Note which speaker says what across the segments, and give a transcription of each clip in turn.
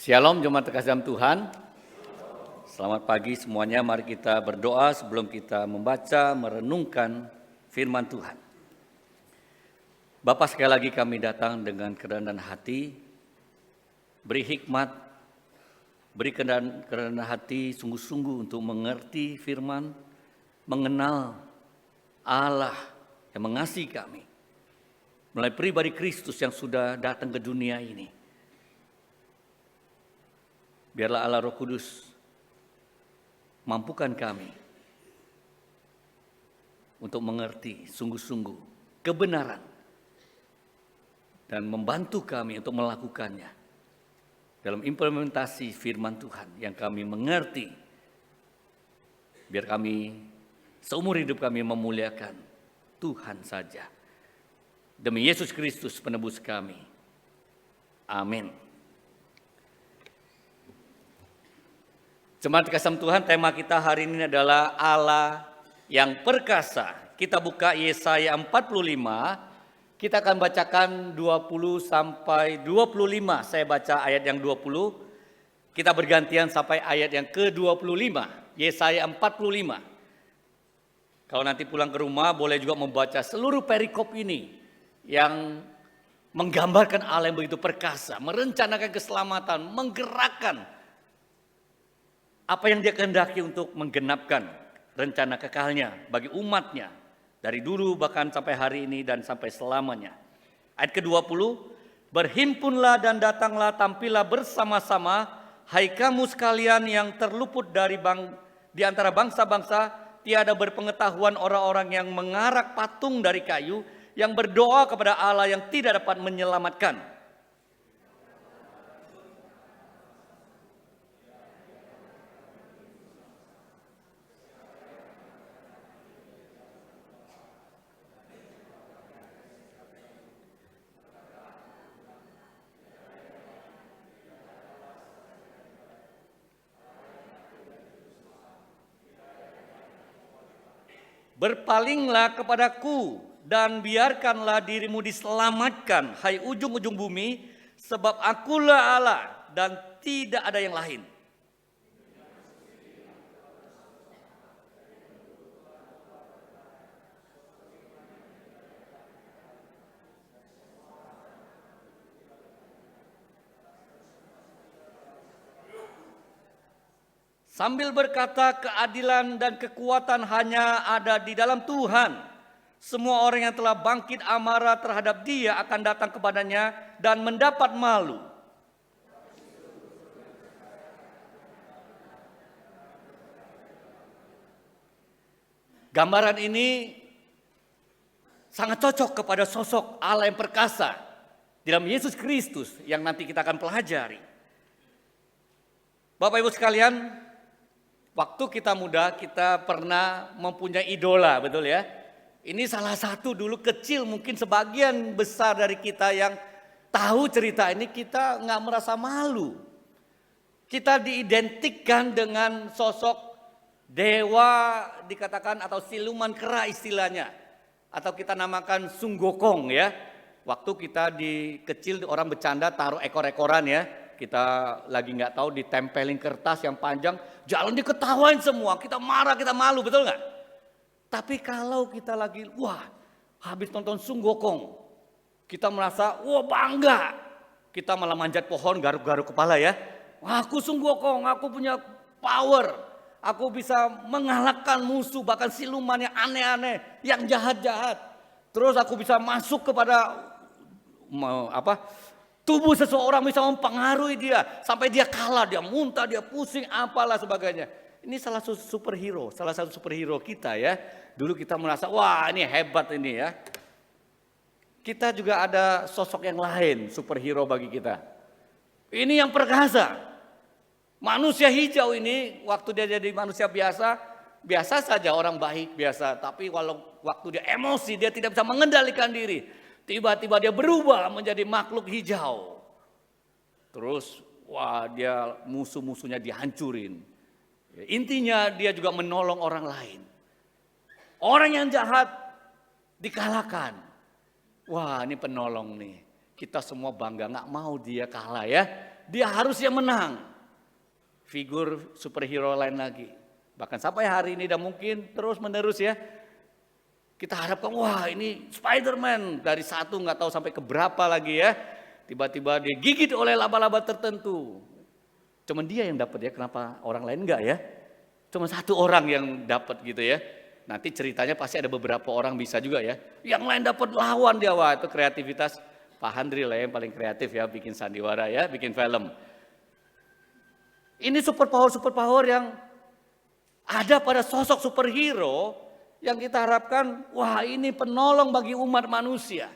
Speaker 1: Shalom jemaat terkasih dalam Tuhan. Selamat pagi semuanya. Mari kita berdoa sebelum kita membaca, merenungkan firman Tuhan. Bapa, sekali lagi kami datang dengan kerendahan hati. Beri hikmat, beri kerendahan hati sungguh-sungguh untuk mengerti firman, mengenal Allah yang mengasihi kami melalui pribadi Kristus yang sudah datang ke dunia ini. Biarlah Allah Roh Kudus mampukan kami untuk mengerti sungguh-sungguh kebenaran dan membantu kami untuk melakukannya dalam implementasi firman Tuhan yang kami mengerti. Biar kami seumur hidup kami memuliakan Tuhan saja. Demi Yesus Kristus penebus kami. Amin. Jemaat kasih Tuhan, tema kita hari ini adalah Allah yang perkasa. Kita buka Yesaya 45, kita akan bacakan 20 sampai 25. Saya baca ayat yang 20, kita bergantian sampai ayat yang ke-25, Yesaya 45. Kalau nanti pulang ke rumah boleh juga membaca seluruh perikop ini yang menggambarkan Allah yang begitu perkasa, merencanakan keselamatan, menggerakkan apa yang dia kehendaki untuk menggenapkan rencana kekalnya bagi umatnya dari dulu bahkan sampai hari ini dan sampai selamanya. Ayat ke-20, berhimpunlah dan datanglah, tampillah bersama-sama, hai kamu sekalian yang terluput di antara bangsa-bangsa, tiada berpengetahuan orang-orang yang mengarak patung dari kayu, yang berdoa kepada Allah yang tidak dapat menyelamatkan. Berpalinglah kepadaku dan biarkanlah dirimu diselamatkan, hai ujung-ujung bumi, sebab akulah Allah dan tidak ada yang lain. Sambil berkata keadilan dan kekuatan hanya ada di dalam Tuhan. Semua orang yang telah bangkit amarah terhadap dia akan datang kepadanya dan mendapat malu. Gambaran ini sangat cocok kepada sosok Allah yang perkasa di dalam Yesus Kristus yang nanti kita akan pelajari. Bapak Ibu sekalian, waktu kita muda, kita pernah mempunyai idola, betul ya? Ini salah satu dulu kecil, mungkin sebagian besar dari kita yang tahu cerita ini, kita nggak merasa malu. Kita diidentikan dengan sosok dewa dikatakan atau siluman kera istilahnya. Atau kita namakan Sung Gokong ya. Waktu kita di kecil orang bercanda taruh ekor-ekoran ya. Kita lagi nggak tahu ditempelin kertas yang panjang, jalan diketawain semua, kita marah, kita malu, betul nggak? Tapi kalau kita lagi, habis nonton Sung Gokong, kita merasa, bangga. Kita malah manjat pohon, garuk-garuk kepala ya. Aku Sung Gokong, aku punya power, aku bisa mengalahkan musuh, bahkan siluman yang aneh-aneh, yang jahat-jahat. Terus aku bisa masuk kepada tubuh seseorang, bisa mempengaruhi dia sampai dia kalah, dia muntah, dia pusing, apalah sebagainya. Ini salah satu superhero kita ya. Dulu kita merasa, ini hebat ini ya. Kita juga ada sosok yang lain, superhero bagi kita. Ini yang perkasa. Manusia hijau ini, waktu dia jadi manusia biasa saja, orang baik biasa. Tapi waktu dia emosi, dia tidak bisa mengendalikan diri. Tiba-tiba dia berubah menjadi makhluk hijau. Terus dia musuh-musuhnya dihancurin. Intinya dia juga menolong orang lain. Orang yang jahat dikalahkan. Ini penolong nih. Kita semua bangga, gak mau dia kalah ya. dia harusnya menang. Figur superhero lain lagi. Bahkan sampai hari ini dan mungkin terus menerus ya. Kita harapkan wah ini Spider-Man dari satu nggak tahu sampai ke berapa lagi ya. Tiba-tiba digigit oleh laba-laba tertentu. Cuman dia yang dapat ya, kenapa orang lain enggak ya? Cuma satu orang yang dapat gitu ya. Nanti ceritanya pasti ada beberapa orang bisa juga ya. Yang lain dapat lawan dia, wah itu kreativitas Pak Handri lah yang paling kreatif ya, bikin sandiwara ya, bikin film. Ini superpower yang ada pada sosok superhero yang kita harapkan, wah ini penolong bagi umat manusia.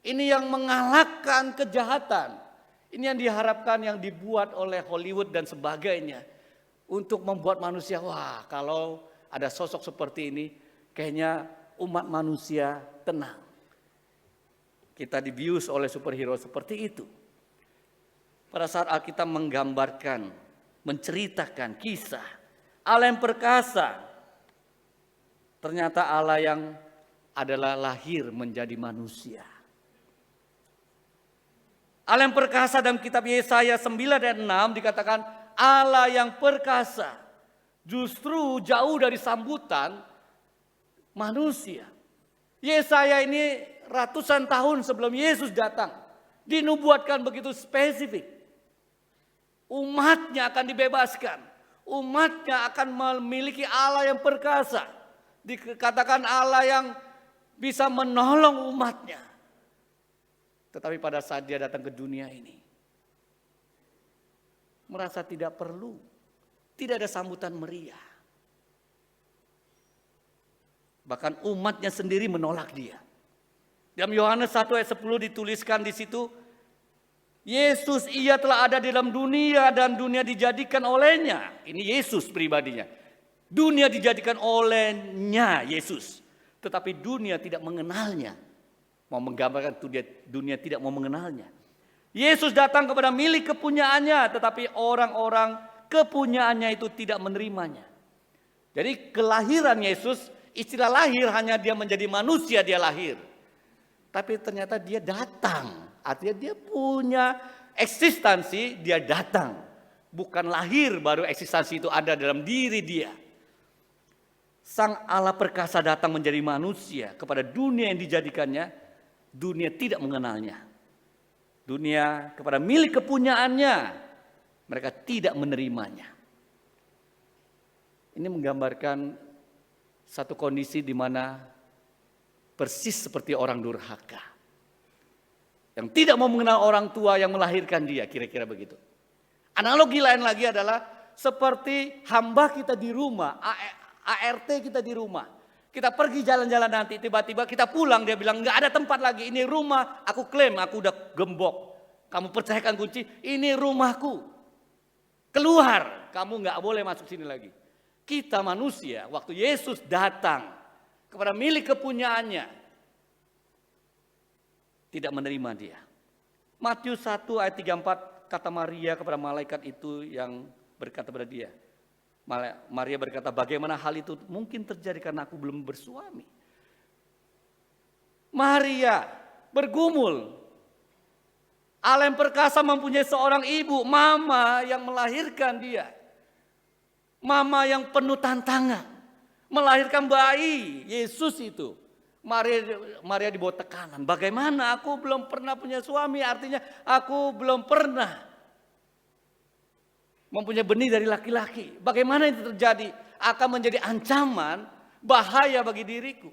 Speaker 1: Ini yang mengalahkan kejahatan. Ini yang diharapkan yang dibuat oleh Hollywood dan sebagainya. Untuk membuat manusia, wah kalau ada sosok seperti ini, kayaknya umat manusia tenang. Kita dibius oleh superhero seperti itu. Pada saat Alkitab menggambarkan, menceritakan kisah Allah yang perkasa, ternyata Allah yang adalah lahir menjadi manusia. Allah yang perkasa dalam kitab Yesaya 9 dan 6 dikatakan Allah yang perkasa. Justru jauh dari sambutan manusia. Yesaya ini ratusan tahun sebelum Yesus datang. Dinubuatkan begitu spesifik. Umatnya akan dibebaskan. Umatnya akan memiliki Allah yang perkasa. Dikatakan Allah yang bisa menolong umatnya. Tetapi pada saat dia datang ke dunia ini, merasa tidak perlu, tidak ada sambutan meriah. Bahkan umatnya sendiri menolak dia. Dalam Yohanes 1 ayat 10 dituliskan di situ, Yesus ia telah ada di dalam dunia dan dunia dijadikan olehnya. Ini Yesus pribadinya. Dunia dijadikan olehnya Yesus. Tetapi dunia tidak mengenalnya. Mau menggambarkan dunia tidak mau mengenalnya. Yesus datang kepada milik kepunyaannya, tetapi orang-orang kepunyaannya itu tidak menerimanya. Jadi kelahiran Yesus, istilah lahir hanya dia menjadi manusia dia lahir. Tapi ternyata dia datang, artinya dia punya eksistensi, dia datang. Bukan lahir baru eksistensi itu ada dalam diri dia. Sang Allah perkasa datang menjadi manusia kepada dunia yang dijadikannya. Dunia tidak mengenalnya. Dunia kepada milik kepunyaannya, mereka tidak menerimanya. Ini menggambarkan satu kondisi di mana persis seperti orang durhaka. Yang tidak mau mengenal orang tua yang melahirkan dia, kira-kira begitu. Analogi lain lagi adalah seperti hamba kita di rumah, ART kita di rumah. Kita pergi jalan-jalan nanti, tiba-tiba kita pulang, dia bilang nggak ada tempat lagi, ini rumah, aku klaim, aku udah gembok. Kamu percayakan kunci, ini rumahku. Keluar, kamu nggak boleh masuk sini lagi. Kita manusia, waktu Yesus datang kepada milik kepunyaannya, tidak menerima dia. Matius 1 ayat 34, kata Maria kepada malaikat itu yang berkata kepada dia. Maria berkata, bagaimana hal itu mungkin terjadi karena aku belum bersuami. Maria bergumul. Allah yang perkasa mempunyai seorang ibu, mama yang melahirkan dia. Mama yang penuh tantangan. Melahirkan bayi, Yesus itu. Maria dibawa tekanan. Bagaimana aku belum pernah punya suami, artinya aku belum pernah mempunyai benih dari laki-laki. Bagaimana itu terjadi? Akan menjadi ancaman, bahaya bagi diriku.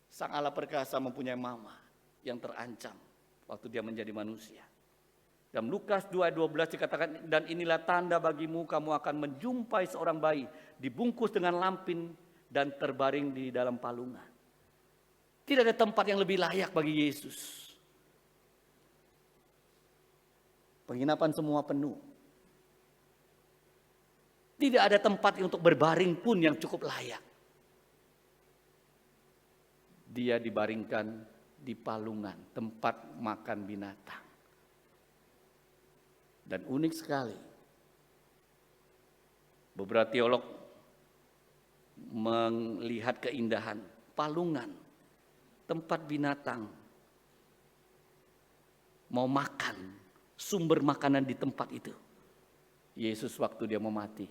Speaker 1: Sang Allah perkasa mempunyai mama yang terancam waktu dia menjadi manusia. Dalam Lukas 2:12 dikatakan, dan inilah tanda bagimu, kamu akan menjumpai seorang bayi dibungkus dengan lampin dan terbaring di dalam palungan. Tidak ada tempat yang lebih layak bagi Yesus. Penginapan semua penuh. Tidak ada tempat untuk berbaring pun yang cukup layak. Dia dibaringkan di palungan, tempat makan binatang. Dan unik sekali, beberapa teolog melihat keindahan palungan, tempat binatang mau makan, sumber makanan di tempat itu. Yesus waktu dia mau mati,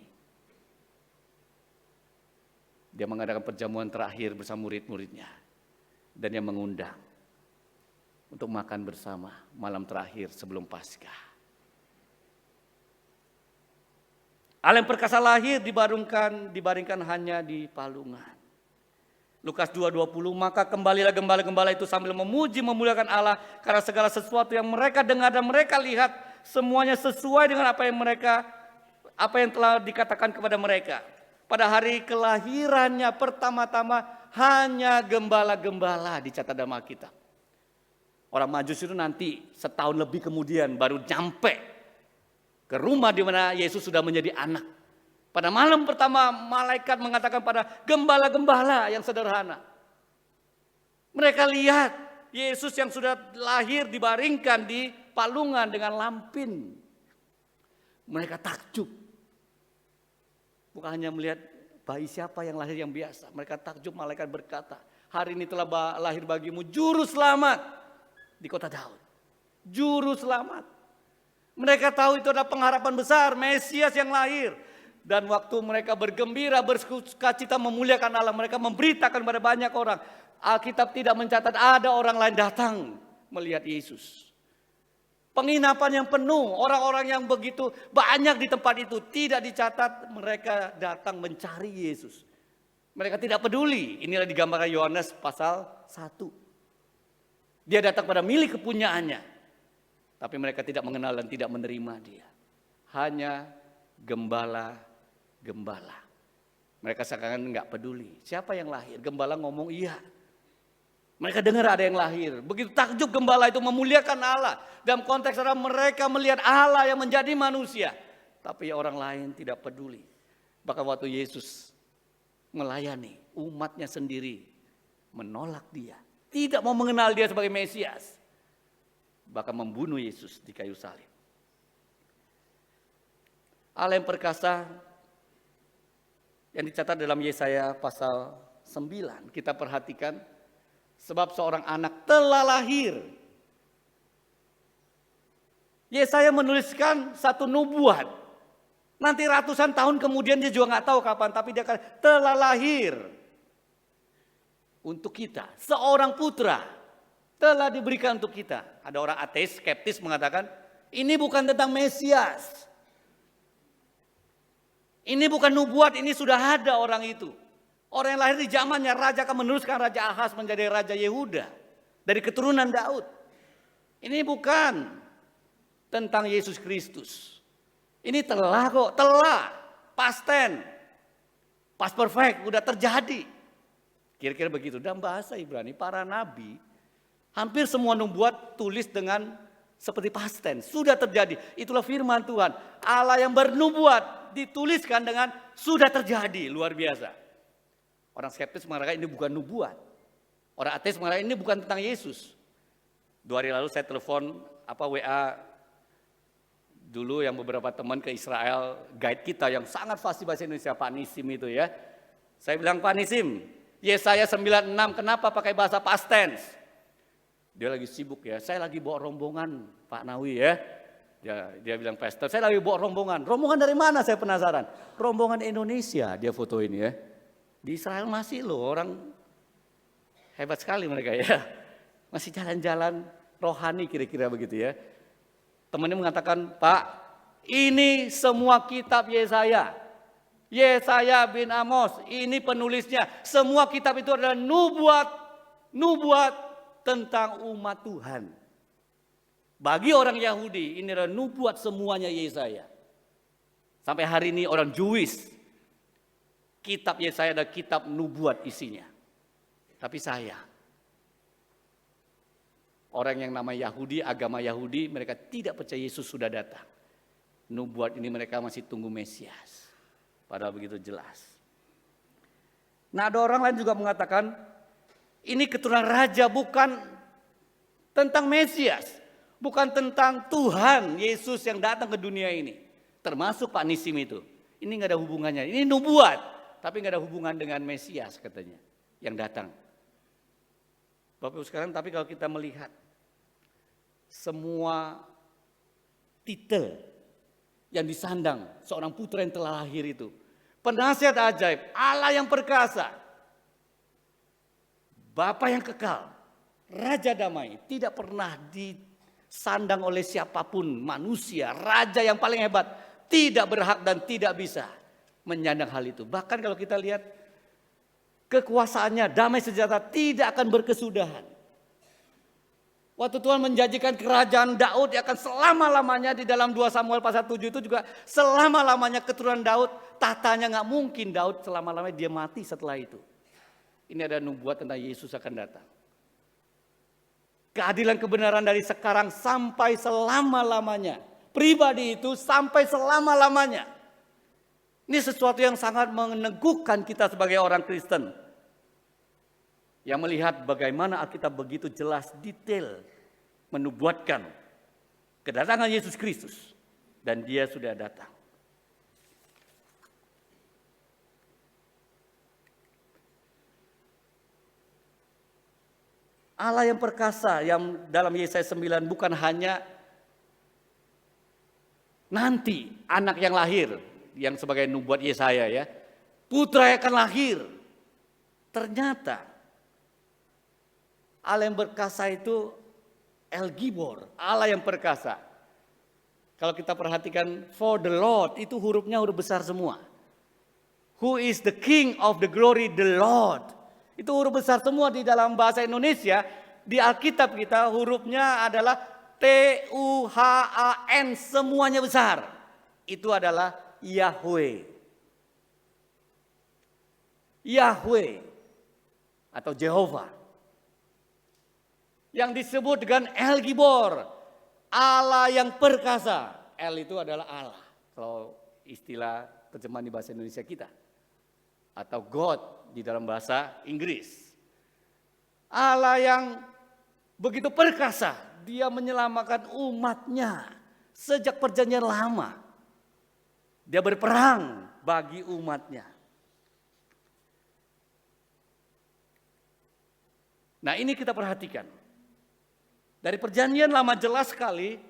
Speaker 1: dia mengadakan perjamuan terakhir bersama murid-muridnya. Dan dia mengundang untuk makan bersama malam terakhir sebelum Paskah. Allah yang perkasa lahir dibaringkan hanya di palungan. Lukas 2:20, maka kembalilah gembala-gembala itu sambil memuji memuliakan Allah karena segala sesuatu yang mereka dengar dan mereka lihat semuanya sesuai dengan apa yang telah dikatakan kepada mereka. Pada hari kelahirannya pertama-tama hanya gembala-gembala dicatat dalam Alkitab. Orang Majus itu nanti setahun lebih kemudian baru nyampe ke rumah di mana Yesus sudah menjadi anak. Pada malam pertama malaikat mengatakan pada gembala-gembala yang sederhana. Mereka lihat Yesus yang sudah lahir dibaringkan di palungan dengan lampin. Mereka takjub. Bukan hanya melihat bayi siapa yang lahir yang biasa. Mereka takjub, malaikat berkata, hari ini telah lahir bagimu juru selamat di kota Daud. Juru selamat. Mereka tahu itu adalah pengharapan besar, Mesias yang lahir. Dan waktu mereka bergembira, bersukacita memuliakan Allah, mereka memberitakan kepada banyak orang. Alkitab tidak mencatat ada orang lain datang melihat Yesus. Penginapan yang penuh, orang-orang yang begitu banyak di tempat itu, tidak dicatat mereka datang mencari Yesus. Mereka tidak peduli. Inilah digambarkan Yohanes pasal 1. Dia datang pada milik kepunyaannya, tapi mereka tidak mengenal dan tidak menerima dia. Hanya gembala-gembala. Mereka seakan nggak peduli. Siapa yang lahir? Gembala ngomong iya. Mereka dengar ada yang lahir. Begitu takjub gembala itu memuliakan Allah. Dalam konteks adalah mereka melihat Allah yang menjadi manusia. Tapi orang lain tidak peduli. Bahkan waktu Yesus melayani umatnya sendiri menolak dia. Tidak mau mengenal dia sebagai Mesias. Bahkan membunuh Yesus di kayu salib. Allah yang perkasa yang dicatat dalam Yesaya pasal 9. Kita perhatikan. Sebab seorang anak telah lahir. Yesaya menuliskan satu nubuat. Nanti ratusan tahun kemudian dia juga nggak tahu kapan. Tapi dia akan telah lahir. Untuk kita. Seorang putra. Telah diberikan untuk kita. Ada orang ateis, skeptis mengatakan. Ini bukan tentang Mesias. Ini bukan nubuat, ini sudah ada orang itu. Orang yang lahir di zamannya raja akan meneruskan Raja Ahaz menjadi Raja Yehuda. Dari keturunan Daud. Ini bukan tentang Yesus Kristus. Ini telah kok, telah. Past tense. Past perfect, udah terjadi. Kira-kira begitu. Dalam bahasa Ibrani, para nabi, hampir semua nubuat tulis dengan seperti past tense. Sudah terjadi. Itulah firman Tuhan. Allah yang bernubuat dituliskan dengan sudah terjadi. Luar biasa. Orang skeptis mengatakan ini bukan nubuat. Orang ateis mengatakan ini bukan tentang Yesus. 2 hari lalu saya telepon WA dulu yang beberapa teman ke Israel, guide kita yang sangat fasih bahasa Indonesia, Pak Nisim itu ya. Saya bilang, Pak Nisim, Yesaya 96 kenapa pakai bahasa past tense? Dia lagi sibuk ya, saya lagi bawa rombongan Pak Nawi ya. Dia bilang, Pastor, saya lagi bawa rombongan. Rombongan dari mana saya penasaran? Rombongan Indonesia, dia foto ini ya. Di Israel masih loh, orang hebat sekali mereka ya. Masih jalan-jalan rohani kira-kira begitu ya. Temannya mengatakan, Pak, ini semua kitab Yesaya. Yesaya bin Amos, ini penulisnya. Semua kitab itu adalah nubuat tentang umat Tuhan. Bagi orang Yahudi, ini adalah nubuat semuanya Yesaya. Sampai hari ini orang Jewish, kitab Yesaya adalah kitab nubuat isinya. Tapi saya, orang yang nama Yahudi, agama Yahudi, mereka tidak percaya Yesus sudah datang. Nubuat ini mereka masih tunggu Mesias. Padahal begitu jelas. Nah, ada orang lain juga mengatakan, ini keturunan raja bukan tentang Mesias. Bukan tentang Tuhan Yesus yang datang ke dunia ini. Termasuk Pak Nisim itu. Ini gak ada hubungannya, ini nubuat. Tapi nggak ada hubungan dengan Mesias katanya yang datang. Bapak Ibu sekarang, tapi kalau kita melihat semua titel yang disandang seorang putra yang telah lahir itu. Penasihat ajaib, Allah yang perkasa, Bapa yang kekal, Raja damai, tidak pernah disandang oleh siapapun manusia. Raja yang paling hebat, tidak berhak dan tidak bisa menyandang hal itu. Bahkan kalau kita lihat kekuasaannya, damai sejahtera tidak akan berkesudahan. Waktu Tuhan menjanjikan kerajaan Daud akan selama-lamanya, di dalam 2 Samuel pasal 7 itu juga selama-lamanya keturunan Daud, tatanya nggak mungkin Daud selama-lamanya dia mati setelah itu. Ini ada nubuat tentang Yesus akan datang. Keadilan kebenaran dari sekarang sampai selama-lamanya. Pribadi itu sampai selama-lamanya. Ini sesuatu yang sangat meneguhkan kita sebagai orang Kristen. Yang melihat bagaimana Alkitab begitu jelas, detail menubuatkan kedatangan Yesus Kristus. Dan dia sudah datang. Allah yang perkasa yang dalam Yesaya 9 bukan hanya nanti anak yang lahir, yang sebagai nubuat Yesaya ya. Putra yang akan lahir. Ternyata Allah yang perkasa itu El Gibor, Allah yang perkasa. Kalau kita perhatikan for the Lord itu hurufnya huruf besar semua. Who is the King of the glory, the Lord. Itu huruf besar semua di dalam bahasa Indonesia. Di Alkitab kita hurufnya adalah Tuhan, semuanya besar. Itu adalah Yahweh. Yahweh atau Jehovah. Yang disebut dengan El Gibor, Allah yang perkasa. El itu adalah Allah, kalau istilah terjemahan di bahasa Indonesia kita. Atau God di dalam bahasa Inggris. Allah yang begitu perkasa, dia menyelamatkan umatnya sejak perjanjian lama. Dia berperang bagi umatnya. Nah ini kita perhatikan. Dari perjanjian lama jelas sekali,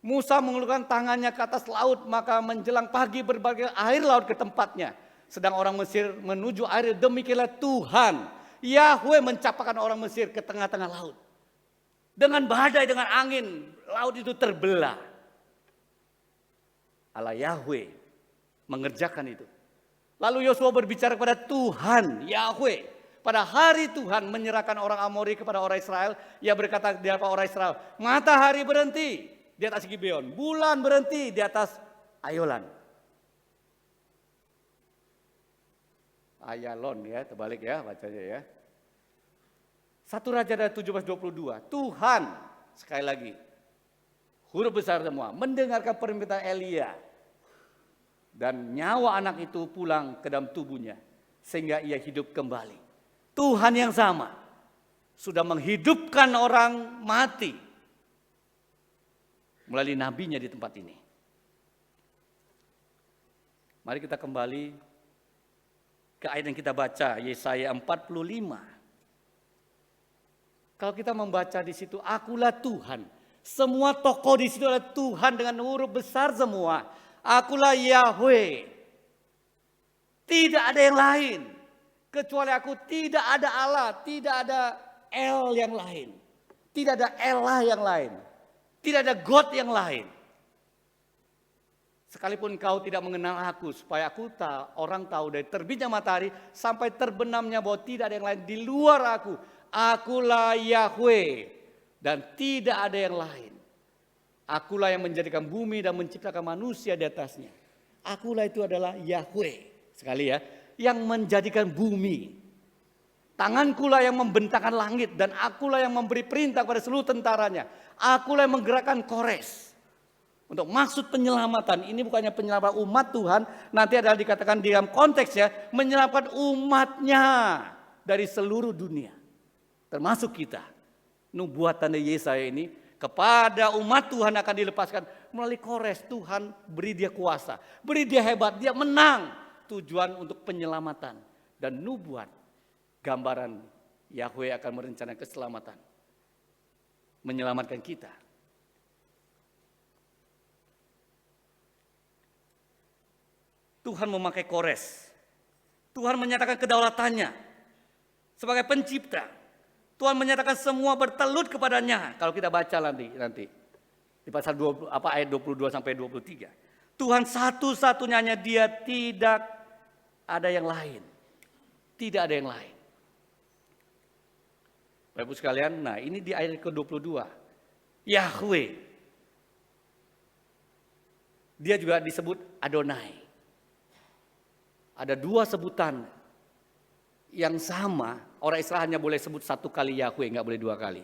Speaker 1: Musa mengeluarkan tangannya ke atas laut, maka menjelang pagi berbagai air laut ke tempatnya. Sedang orang Mesir menuju air, demikianlah Tuhan, Yahweh mencapakan orang Mesir ke tengah-tengah laut. Dengan badai, dengan angin, laut itu terbelah. Allah Yahweh mengerjakan itu. Lalu Yosua berbicara kepada Tuhan, Yahweh. Pada hari Tuhan menyerahkan orang Amori kepada orang Israel, ia berkata di hadapan orang Israel, matahari berhenti di atas Gibeon, bulan berhenti di atas Ayolan. Ayalon ya, terbalik ya bacanya ya. 1 Raja 17:22, Tuhan sekali lagi huruf besar semua mendengarkan permintaan Elia dan nyawa anak itu pulang ke dalam tubuhnya sehingga ia hidup kembali. Tuhan yang sama sudah menghidupkan orang mati melalui nabinya di tempat ini. Mari kita kembali ke ayat yang kita baca, Yesaya 45. Kalau kita membaca di situ, akulah Tuhan. Semua tokoh di situ adalah Tuhan dengan huruf besar semua. Akulah Yahweh. Tidak ada yang lain. Kecuali aku, tidak ada Allah, tidak ada El yang lain. Tidak ada Elah yang lain. Tidak ada God yang lain. Sekalipun kau tidak mengenal aku, supaya aku orang tahu dari terbitnya matahari sampai terbenamnya bahwa tidak ada yang lain di luar aku. Akulah Yahweh dan tidak ada yang lain. Akulah yang menjadikan bumi dan menciptakan manusia di atasnya. Akulah itu adalah Yahweh. Sekali ya. Yang menjadikan bumi. Tangankulah yang membentangkan langit dan akulah yang memberi perintah kepada seluruh tentaranya. Akulah yang menggerakkan Kores. Untuk maksud penyelamatan, ini bukannya penyelamatan umat Tuhan, nanti adalah dikatakan dalam konteksnya menyelamatkan umatnya dari seluruh dunia. Termasuk kita. Nubuatan dari Yesaya ini kepada umat Tuhan akan dilepaskan melalui Kores. Tuhan beri dia kuasa, beri dia hebat, dia menang. Tujuan untuk penyelamatan dan nubuat gambaran Yahweh akan merencanakan keselamatan, menyelamatkan kita. Tuhan memakai Kores. Tuhan menyatakan kedaulatannya sebagai pencipta. Tuhan menyatakan semua bertelut kepadanya. Kalau kita baca nanti di pasal 20, ayat 22 sampai 23. Tuhan satu-satunya, dia, tidak ada yang lain. Tidak ada yang lain. Bapak Ibu sekalian, nah ini di ayat ke-22. Yahweh. Dia juga disebut Adonai. Ada dua sebutan yang sama. Orang Israel hanya boleh sebut satu kali Yahweh, nggak boleh dua kali.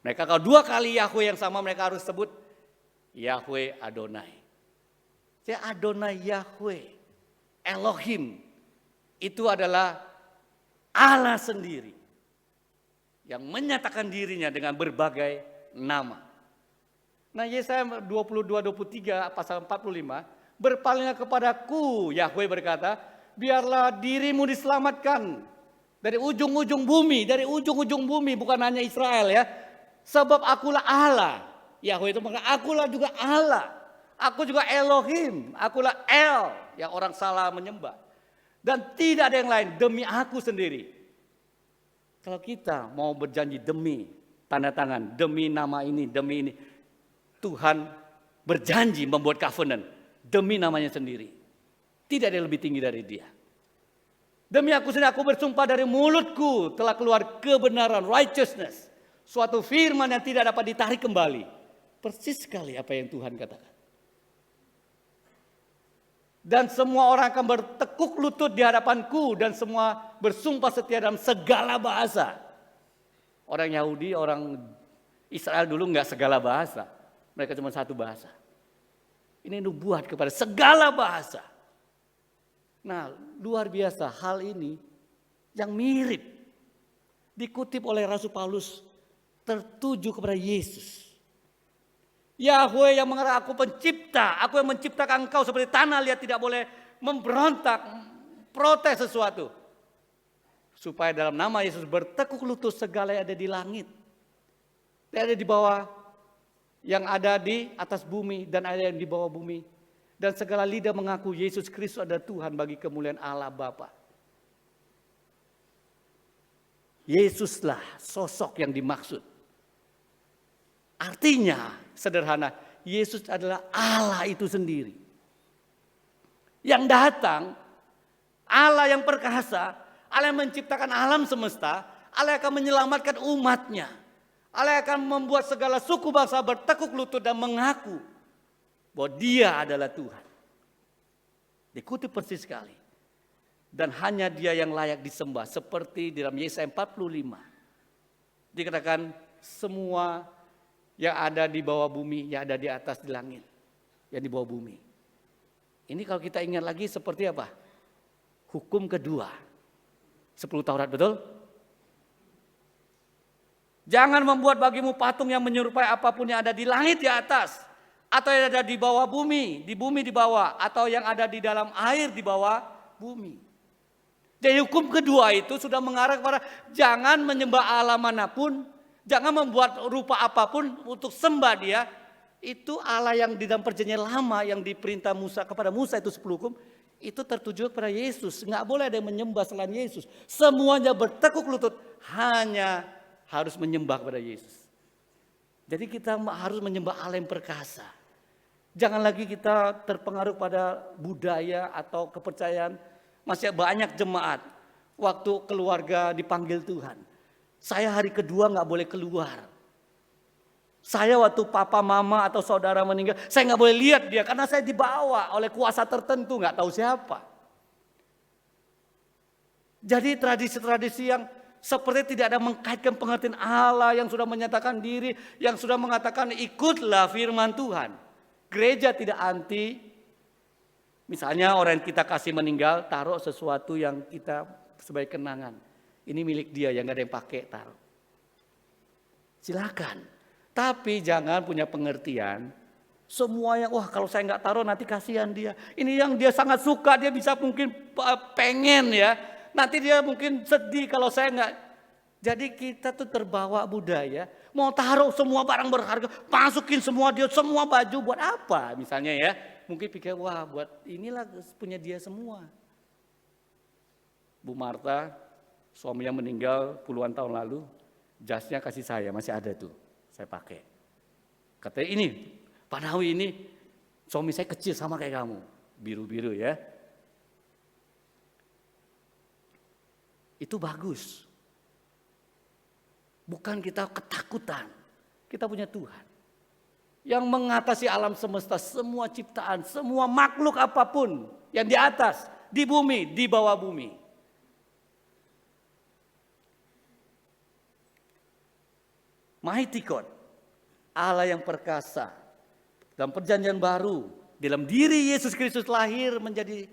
Speaker 1: Mereka kalau dua kali Yahweh yang sama, mereka harus sebut Yahweh Adonai. Jadi Adonai Yahweh, Elohim, itu adalah Allah sendiri yang menyatakan dirinya dengan berbagai nama. Nah, Yesaya 22-23 pasal 45, berpalinglah kepadaku, Yahweh berkata, biarlah dirimu diselamatkan dari ujung-ujung bumi, bukan hanya Israel ya. Sebab akulah Allah. Yahweh itu maka akulah juga Allah. Aku juga Elohim, akulah El yang orang salah menyembah. Dan tidak ada yang lain demi aku sendiri. Kalau kita mau berjanji demi tanda tangan, demi nama ini, demi ini, Tuhan berjanji membuat covenant demi namanya sendiri. Tidak ada yang lebih tinggi dari dia. Demi aku sendiri, aku bersumpah dari mulutku telah keluar kebenaran, righteousness. Suatu firman yang tidak dapat ditarik kembali. Persis sekali apa yang Tuhan katakan. Dan semua orang akan bertekuk lutut di hadapanku. Dan semua bersumpah setia dalam segala bahasa. Orang Yahudi, orang Israel dulu enggak segala bahasa. Mereka cuma satu bahasa. Ini nubuat kepada segala bahasa. Nah, luar biasa hal ini yang mirip dikutip oleh Rasul Paulus tertuju kepada Yesus. Yahweh yang mengatakan aku pencipta, aku yang menciptakan engkau seperti tanah liat, tidak boleh memberontak, protes sesuatu. Supaya dalam nama Yesus bertekuk lutut segala yang ada di langit, yang ada di bawah, yang ada di atas bumi dan ada yang di bawah bumi. Dan segala lidah mengaku Yesus Kristus adalah Tuhan bagi kemuliaan Allah Bapa. Yesuslah sosok yang dimaksud. Artinya sederhana, Yesus adalah Allah itu sendiri. Yang datang, Allah yang perkasa, Allah yang menciptakan alam semesta, Allah yang akan menyelamatkan umatnya. Allah yang akan membuat segala suku bangsa bertekuk lutut dan mengaku bahwa dia adalah Tuhan. Dikutip persis sekali. Dan hanya dia yang layak disembah. Seperti di dalam Yesaya 45. Dikatakan semua yang ada di bawah bumi, yang ada di atas di langit. Yang di bawah bumi. Ini kalau kita ingat lagi seperti apa? Hukum kedua. 10 Taurat, betul? Jangan membuat bagimu patung yang menyerupai apapun yang ada di langit di atas. Atau yang ada di bawah bumi di bawah. Atau yang ada di dalam air di bawah bumi. Jadi hukum kedua itu sudah mengarah kepada jangan menyembah Allah manapun. Jangan membuat rupa apapun untuk sembah dia. Itu Allah yang di dalam perjanjian lama yang diperintah Musa kepada Musa itu 10 hukum. Itu tertuju kepada Yesus. Nggak boleh ada yang menyembah selain Yesus. Semuanya bertekuk lutut hanya harus menyembah kepada Yesus. Jadi kita harus menyembah Allah yang perkasa. Jangan lagi kita terpengaruh pada budaya atau kepercayaan. Masih banyak jemaat waktu keluarga dipanggil Tuhan. Saya hari kedua nggak boleh keluar. Saya waktu papa, mama atau saudara meninggal, saya nggak boleh lihat dia karena saya dibawa oleh kuasa tertentu, nggak tahu siapa. Jadi tradisi-tradisi yang seperti tidak ada mengkaitkan pengertian Allah yang sudah menyatakan diri, yang sudah mengatakan ikutlah firman Tuhan. Gereja tidak anti. Misalnya orang yang kita kasih meninggal, taruh sesuatu yang kita sebagai kenangan. Ini milik dia yang gak ada yang pakai, taruh. Silakan. Tapi jangan punya pengertian. Semua yang, wah kalau saya gak taruh nanti kasihan dia. Ini yang dia sangat suka, dia bisa mungkin pengen ya. Nanti dia mungkin sedih kalau saya gak. Jadi kita tuh terbawa budaya. Mau taruh semua barang berharga, masukin semua dia, semua baju buat apa misalnya ya. mungkin pikir, wah buat inilah punya dia semua. Bu Marta, suaminya meninggal puluhan tahun lalu, jasnya kasih saya, masih ada tuh, saya pakai. Katanya ini, Pak Nawi ini, suami saya kecil sama kayak kamu, biru-biru ya. Itu bagus. Bukan kita ketakutan, kita punya Tuhan yang mengatasi alam semesta, semua ciptaan, semua makhluk apapun yang di atas, di bumi, di bawah bumi. Mighty God, Allah yang perkasa. Dalam perjanjian baru, dalam diri Yesus Kristus lahir menjadi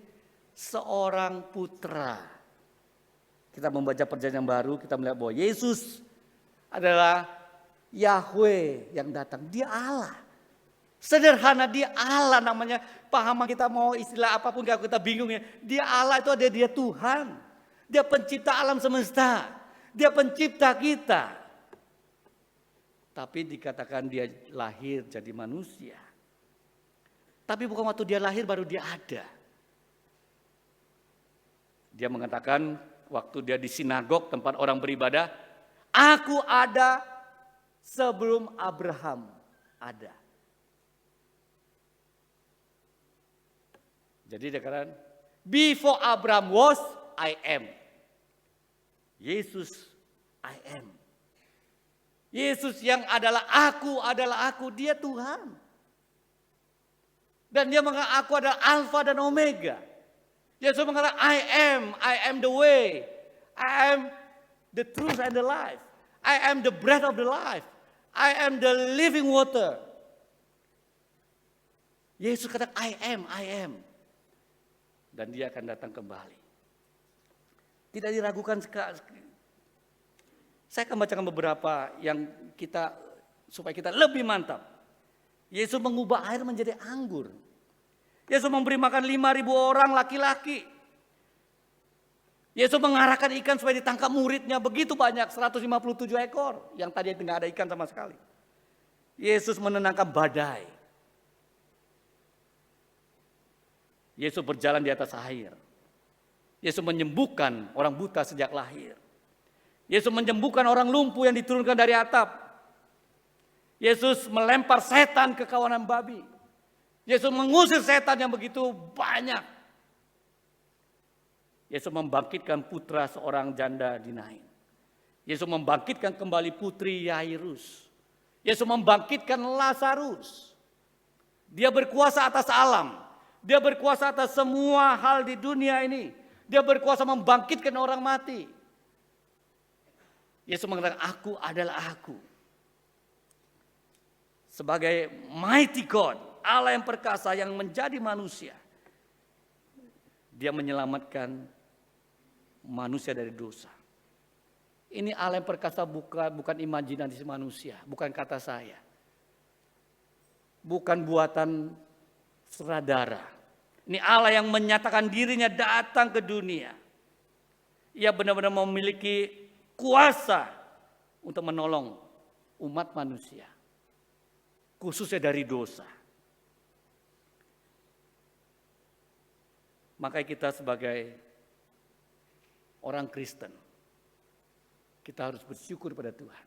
Speaker 1: seorang putra. Kita membaca perjanjian baru, kita melihat bahwa Yesus adalah Yahweh yang datang. Dia Allah. Sederhana, dia Allah namanya. Paham kita mau istilah apapun kalau kita bingung ya. Dia Allah itu ada, dia Tuhan. Dia pencipta alam semesta. Dia pencipta kita. Tapi dikatakan dia lahir jadi manusia. Tapi bukan waktu dia lahir baru dia ada. Dia mengatakan waktu dia di sinagog tempat orang beribadah, aku ada sebelum Abraham ada. Jadi dia katakan, before Abraham was, I am. Yesus, I am. Yesus yang adalah aku, dia Tuhan. Dan dia mengatakan aku adalah Alfa dan Omega. Yesus mengatakan I am the way, I am the truth and the life. I am the breath of the life. I am the living water. Yesus kata I am. Dan dia akan datang kembali. Tidak diragukan sekali. Saya akan bacakan beberapa yang kita supaya kita lebih mantap. Yesus mengubah air menjadi anggur. Yesus memberi makan 5.000 orang laki-laki. Yesus mengarahkan ikan supaya ditangkap muridnya begitu banyak, 157 ekor. Yang tadi tidak ada ikan sama sekali. Yesus menenangkan badai. Yesus berjalan di atas air. Yesus menyembuhkan orang buta sejak lahir. Yesus menyembuhkan orang lumpuh yang diturunkan dari atap. Yesus melempar setan ke kawanan babi. Yesus mengusir setan yang begitu banyak. Yesus membangkitkan putra seorang janda di Nain. Yesus membangkitkan kembali putri Yairus. Yesus membangkitkan Lazarus. Dia berkuasa atas alam. Dia berkuasa atas semua hal di dunia ini. Dia berkuasa membangkitkan orang mati. Yesus mengatakan, aku adalah aku. Sebagai mighty God, Allah yang perkasa yang menjadi manusia. Dia menyelamatkan manusia dari dosa. Ini Allah yang perkasa bukan imajinasi manusia, bukan kata saya. Bukan buatan sutradara. Ini Allah yang menyatakan dirinya datang ke dunia. Ia benar-benar memiliki kuasa untuk menolong umat manusia. Khususnya dari dosa. Makanya kita sebagai orang Kristen, kita harus bersyukur pada Tuhan.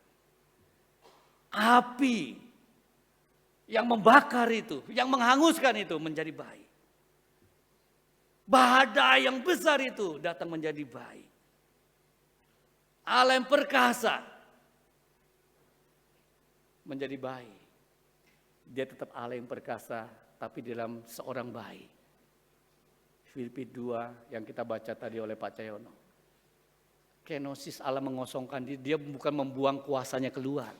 Speaker 1: Api yang membakar itu, yang menghanguskan itu menjadi baik. Badai yang besar itu datang menjadi baik. Allah yang perkasa menjadi baik. Dia tetap Allah yang perkasa, tapi dalam seorang bayi. Filipi 2 yang kita baca tadi oleh Pak Cahyono. Kenosis, Allah mengosongkan diri, dia bukan membuang kuasanya keluar.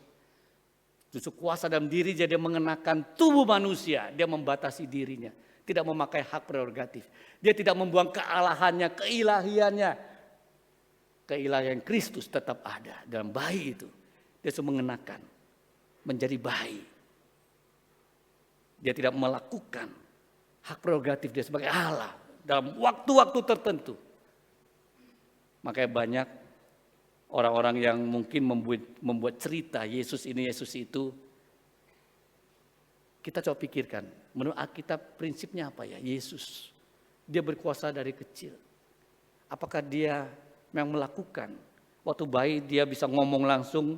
Speaker 1: Justru kuasa dalam diri dia mengenakan tubuh manusia, dia membatasi dirinya. Tidak memakai hak prerogatif. Dia tidak membuang kealahannya, keilahiannya. Keilahian Kristus tetap ada dalam bayi itu. Dia sudah mengenakan menjadi bayi. Dia tidak melakukan hak prerogatif dia sebagai Allah dalam waktu-waktu tertentu. Makanya banyak orang-orang yang mungkin membuat cerita Yesus ini, Yesus itu. Kita coba pikirkan, menurut Alkitab prinsipnya apa ya? Yesus, dia berkuasa dari kecil. Apakah dia memang melakukan? Waktu bayi dia bisa ngomong langsung,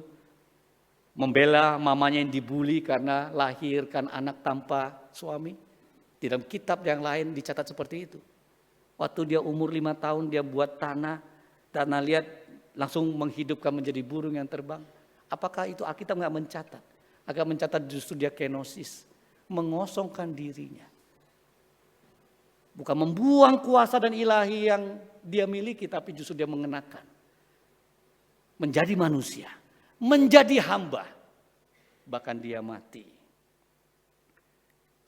Speaker 1: membela mamanya yang dibully karena lahirkan anak tanpa suami. Di dalam kitab yang lain dicatat seperti itu. Waktu dia umur 5 tahun dia buat tanah liat langsung menghidupkan menjadi burung yang terbang. Apakah itu Alkitab nggak mencatat? Agak mencatat justru dia kenosis, mengosongkan dirinya. Bukan membuang kuasa dan ilahi yang dia miliki, tapi justru dia mengenakan. Menjadi manusia, menjadi hamba, bahkan dia mati.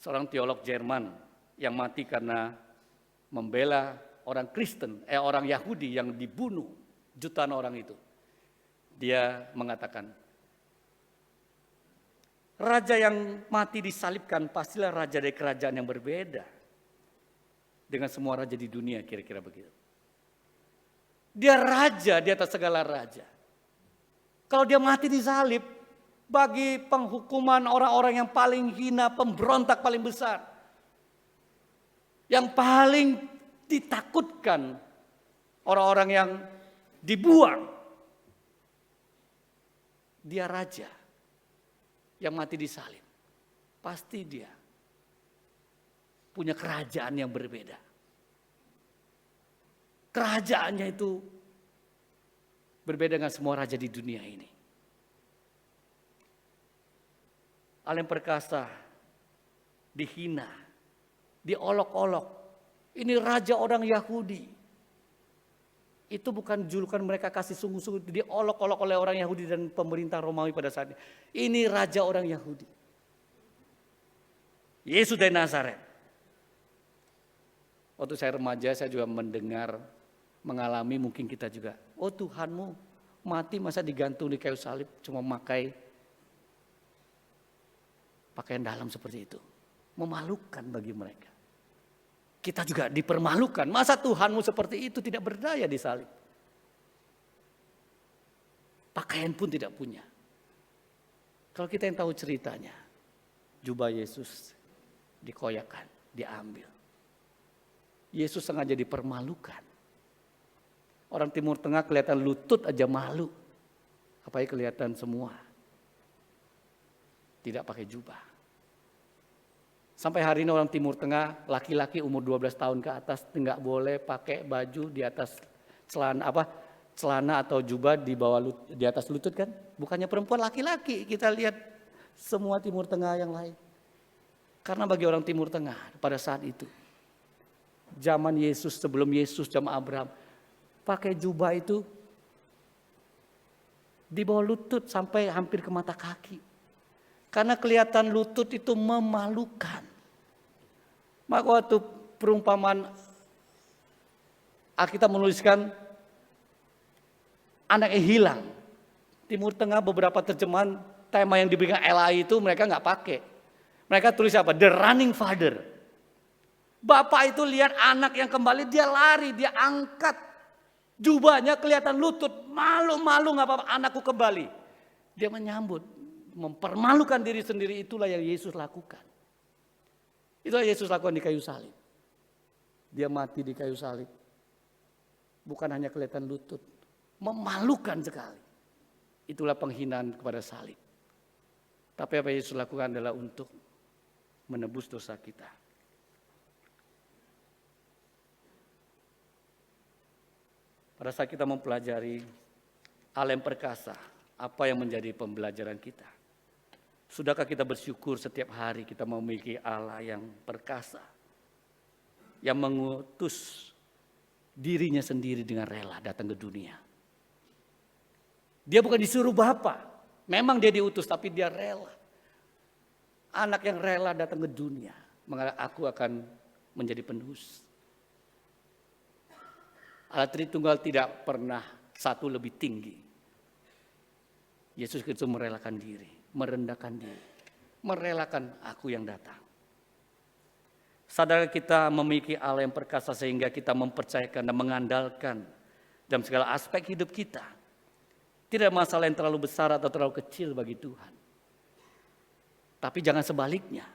Speaker 1: Seorang teolog Jerman yang mati karena membela orang Kristen, orang Yahudi yang dibunuh jutaan orang itu. Dia mengatakan, raja yang mati disalibkan pastilah raja dari kerajaan yang berbeda dengan semua raja di dunia, kira-kira begitu. Dia raja di atas segala raja. Kalau dia mati disalib, bagi penghukuman orang-orang yang paling hina, pemberontak paling besar, yang paling ditakutkan, orang-orang yang dibuang, dia raja yang mati disalib. Pasti dia punya kerajaan yang berbeda. Kerajaannya itu berbeda dengan semua raja di dunia ini. Alam perkasa dihina, diolok-olok. Ini raja orang Yahudi. Itu bukan julukan mereka kasih sungguh-sungguh, diolok-olok oleh orang Yahudi dan pemerintah Romawi pada saat ini. Ini raja orang Yahudi. Yesus dari Nazaret. Waktu saya remaja saya juga mendengar, mengalami, mungkin kita juga. Oh Tuhanmu mati masa digantung di kayu salib cuma memakai pakaian dalam seperti itu. Memalukan bagi mereka. Kita juga dipermalukan. Masa Tuhanmu seperti itu tidak berdaya disalib. Pakaian pun tidak punya. Kalau kita yang tahu ceritanya, jubah Yesus dikoyakkan, diambil. Yesus sengaja dipermalukan. Orang Timur Tengah kelihatan lutut aja malu. Apalagi kelihatan semua. Tidak pakai jubah. Sampai hari ini orang Timur Tengah, laki-laki umur 12 tahun ke atas tidak boleh pakai baju di atas celana atau jubah di atas lutut kan? Bukannya perempuan, laki-laki. Kita lihat semua Timur Tengah yang lain. Karena bagi orang Timur Tengah pada saat itu, zaman Yesus, sebelum Yesus, zaman Abraham, pakai jubah itu di bawah lutut sampai hampir ke mata kaki. Karena kelihatan lutut itu memalukan. Maka waktu perumpamaan Alkitab menuliskan anaknya hilang. Timur Tengah beberapa terjemahan tema yang diberikan LAI itu mereka nggak pakai. Mereka tulis apa? The running father. Bapak itu lihat anak yang kembali, dia lari, dia angkat jubahnya kelihatan lutut. Malu-malu nggak apa-apa, anakku kembali. Dia menyambut. Mempermalukan diri sendiri, itulah yang Yesus lakukan. Itulah Yesus lakukan di kayu salib. Dia mati di kayu salib. Bukan hanya kelihatan lutut. Memalukan sekali. Itulah penghinaan kepada salib. Tapi apa Yesus lakukan adalah untuk menebus dosa kita. Pada saat kita mempelajari alam perkasa, apa yang menjadi pembelajaran kita? Sudahkah kita bersyukur setiap hari kita memiliki Allah yang perkasa, yang mengutus dirinya sendiri dengan rela datang ke dunia. Dia bukan disuruh Bapa, memang dia diutus tapi dia rela. Anak yang rela datang ke dunia, maka aku akan menjadi penebus. Allah Tritunggal tidak pernah satu lebih tinggi. Yesus Kristus merelakan diri. Merendahkan diri, merelakan aku yang datang. Sadar kita memiliki Allah yang perkasa sehingga kita mempercayakan dan mengandalkan dalam segala aspek hidup kita. Tidak masalah yang terlalu besar atau terlalu kecil bagi Tuhan. Tapi jangan sebaliknya,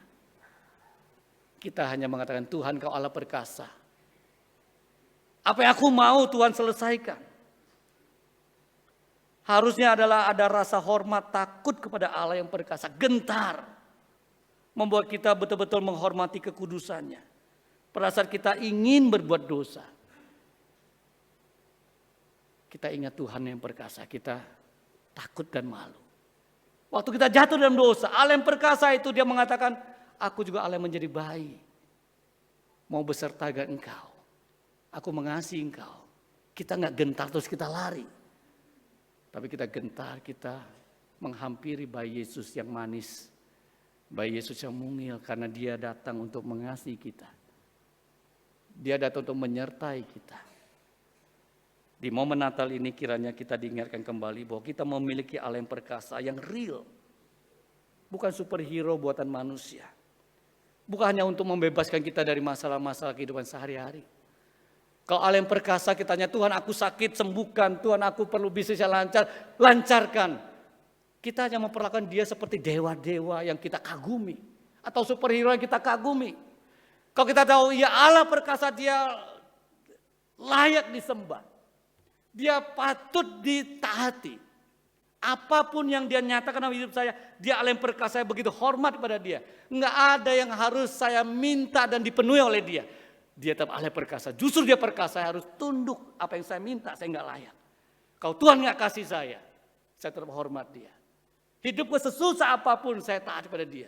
Speaker 1: Kita hanya mengatakan, Tuhan Kau Allah perkasa. Apa yang aku mau Tuhan selesaikan. Harusnya adalah ada rasa hormat, takut kepada Allah yang perkasa, gentar. Membuat kita betul-betul menghormati kekudusannya. Pada saat kita ingin berbuat dosa, kita ingat Tuhan yang perkasa, kita takut dan malu. Waktu kita jatuh dalam dosa, Allah yang perkasa itu dia mengatakan, aku juga Allah yang menjadi bayi. Mau beserta dengan engkau. Aku mengasihi engkau. Kita nggak gentar terus kita lari. Tapi kita gentar, kita menghampiri bayi Yesus yang manis. Bayi Yesus yang mungil karena dia datang untuk mengasihi kita. Dia datang untuk menyertai kita. Di momen Natal ini kiranya kita diingatkan kembali bahwa kita memiliki Allah yang perkasa, yang real. Bukan superhero buatan manusia. Bukan hanya untuk membebaskan kita dari masalah-masalah kehidupan sehari-hari. Kalau Allah yang perkasa kita tanya, Tuhan aku sakit sembuhkan, Tuhan aku perlu bisnis yang lancar, lancarkan. Kita hanya memperlakukan dia seperti dewa-dewa yang kita kagumi. Atau superhero yang kita kagumi. Kalau kita tahu ya Allah perkasa, dia layak disembah. Dia patut ditaati. Apapun yang dia nyatakan dalam hidup saya, dia Allah yang perkasa, saya begitu hormat pada dia. Enggak ada yang harus saya minta dan dipenuhi oleh dia. Dia tetap Allah yang perkasa. Justru dia perkasa, saya harus tunduk apa yang saya minta, saya enggak layak. Kalau Tuhan enggak kasih saya tetap hormat dia. Hidupku sesusah apapun, saya taat pada dia.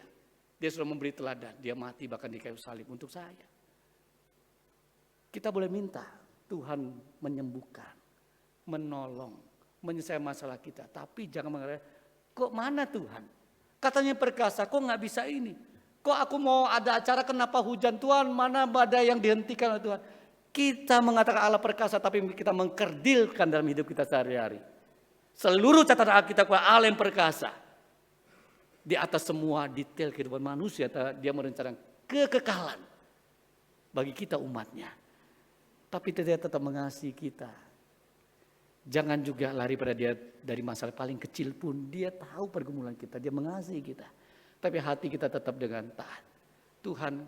Speaker 1: Dia sudah memberi teladan, dia mati bahkan di kayu salib untuk saya. Kita boleh minta Tuhan menyembuhkan, menolong, menyelesaikan masalah kita. Tapi jangan mengatakan, kok mana Tuhan? Katanya perkasa, kok nggak bisa ini? Kok aku mau ada acara kenapa hujan Tuhan? Mana badai yang dihentikan oleh Tuhan? Kita mengatakan Allah perkasa tapi kita mengkerdilkan dalam hidup kita sehari-hari. Seluruh catatan Alkitab Allah yang perkasa. Di atas semua detail kehidupan manusia, dia merencanakan kekekalan bagi kita umatnya. Tapi dia tetap mengasihi kita. Jangan juga lari pada dia dari masalah paling kecil pun. Dia tahu pergumulan kita, dia mengasihi kita. Tapi hati kita tetap dengan taat. Tuhan,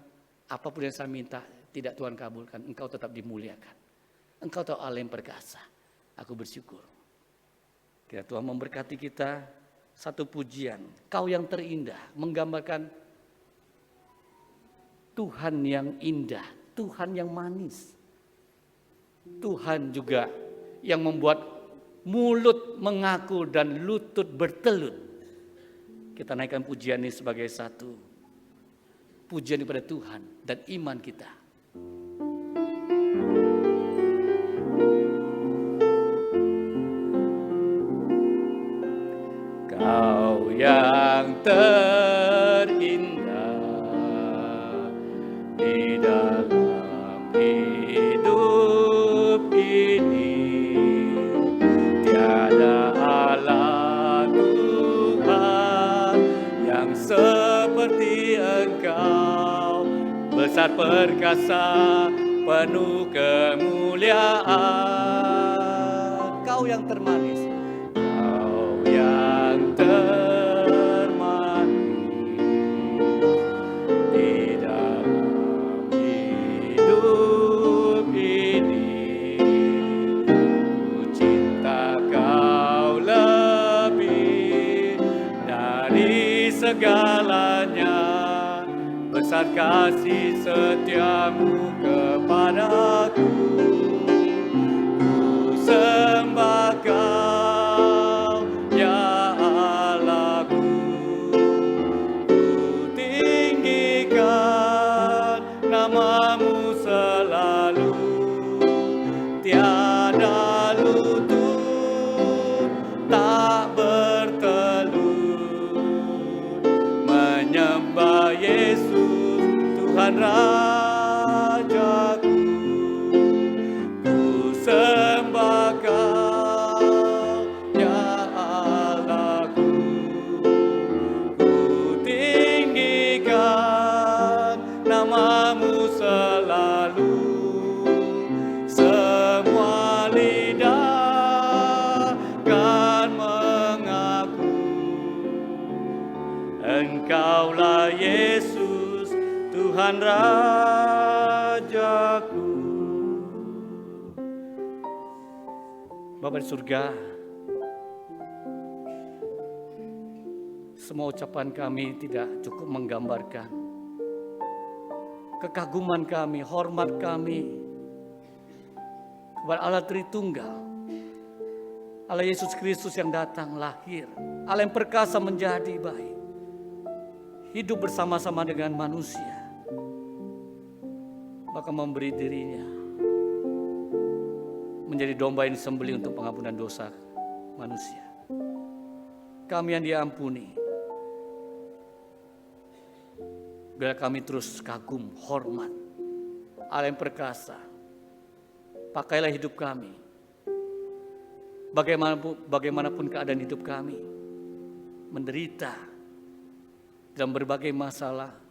Speaker 1: apapun yang saya minta, tidak Tuhan kabulkan. Engkau tetap dimuliakan. Engkau tahu Allah yang perkasa. Aku bersyukur. Kira Tuhan memberkati kita. Satu pujian, Kau yang terindah, menggambarkan Tuhan yang indah, Tuhan yang manis. Tuhan juga yang membuat mulut mengaku dan lutut bertelut. Kita naikkan pujian ini sebagai satu pujian kepada Tuhan dan iman kita. Kau yang terindah di dalam hidup ini, tiada Allah Tuhan yang seperti Engkau, besar perkasa penuh kemuliaan. Kau yang termanis, Kau yang termanis di dalam hidup ini. Ku cinta Kau lebih dari segalanya, besar kasih setiamu kepadaku. Ku sembah Kau ya Allahku, ku tinggikan namamu selalu. Tiada lutut tak bertelut menyembah Yesus Tuhan Rajaku. Ku sembah Kau ya Allahku, ku tinggikan namamu selalu. Semua lidah kan mengaku Engkaulah Yesus Tuhan Tuhan Rajaku. Bapa di surga, semua ucapan kami tidak cukup menggambarkan kekaguman kami, hormat kami kepada Allah Tritunggal, Allah Yesus Kristus yang datang lahir, Allah yang perkasa menjadi baik, hidup bersama-sama dengan manusia, bahkan memberi dirinya menjadi domba yang disembelih untuk pengampunan dosa manusia. Kami yang diampuni, biar kami terus kagum, hormat Allah yang perkasa. Pakailah hidup kami, bagaimanapun keadaan hidup kami, menderita dalam berbagai masalah,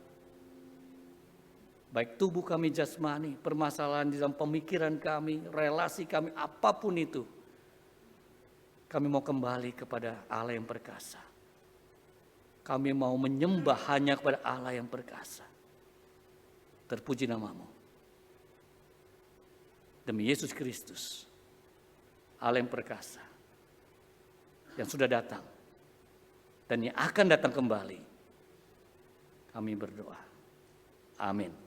Speaker 1: baik tubuh kami jasmani, permasalahan di dalam pemikiran kami, relasi kami, apapun itu, kami mau kembali kepada Allah yang perkasa. Kami mau menyembah hanya kepada Allah yang perkasa. Terpuji namamu. Demi Yesus Kristus, Allah yang perkasa, yang sudah datang dan yang akan datang kembali, kami berdoa. Amin.